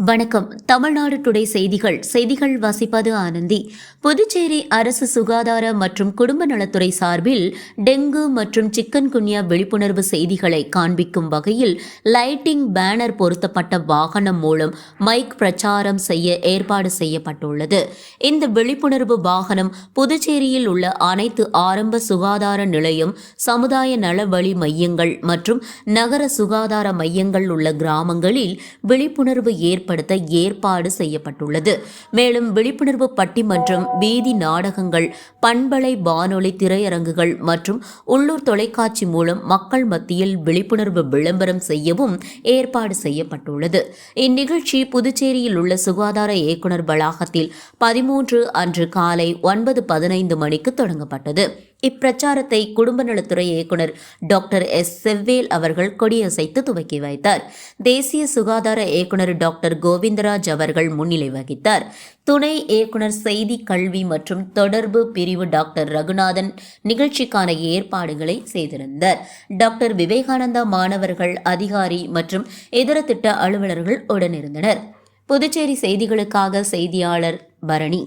வணக்கம். தமிழ்நாடு டுடே செய்திகள் வாசிப்பது ஆனந்தி. புதுச்சேரி அரசு சுகாதார மற்றும் குடும்ப நலத்துறை சார்பில் டெங்கு மற்றும் சிக்கன் குன்யா விழிப்புணர்வு செய்திகளை காண்பிக்கும் வகையில் லைட்டிங் பேனர் பொருத்தப்பட்ட வாகனம் மூலம் மைக் பிரச்சாரம் செய்ய ஏற்பாடு செய்யப்பட்டுள்ளது. இந்த விழிப்புணர்வு வாகனம் புதுச்சேரியில் உள்ள அனைத்து ஆரம்ப சுகாதார நிலையம், சமுதாய நலவழி மையங்கள் மற்றும் நகர சுகாதார மையங்கள் உள்ள கிராமங்களில் விழிப்புணர்வு ஏற்பாடு செய்யப்பட்டுள்ளது. மேலும் விழிப்புணர்வு பட்டிமன்றம், வீதி நாடகங்கள், பண்பலை வானொலி திரையரங்குகள் மற்றும் உள்ளூர் தொலைக்காட்சி மூலம் மக்கள் மத்தியில் விழிப்புணர்வு விளம்பரம் செய்யவும் ஏற்பாடு செய்யப்பட்டுள்ளது. இந்நிகழ்ச்சி புதுச்சேரியில் உள்ள சுகாதார இயக்குநர் வளாகத்தில் 13 அன்று காலை 9:15 மணிக்கு தொடங்கப்பட்டது. இப்பிரச்சாரத்தை குடும்ப நலத்துறை இயக்குநர் டாக்டர் எஸ். செவ்வேல் அவர்கள் கொடியசைத்து துவக்கி வைத்தார். தேசிய சுகாதார இயக்குநர் டாக்டர் கோவிந்தராஜ் அவர்கள் முன்னிலை வகித்தார். துணை இயக்குநர் செய்தி, கல்வி மற்றும் தொடர்பு பிரிவு டாக்டர் ரகுநாதன் நிகழ்ச்சிக்கான ஏற்பாடுகளை செய்திருந்தார். டாக்டர் விவேகானந்தா மாணவர்கள், அதிகாரி மற்றும் இதர திட்ட அலுவலர்கள் உடனிருந்தனர். புதுச்சேரி செய்திகளுக்காக செய்தியாளர் பரணி.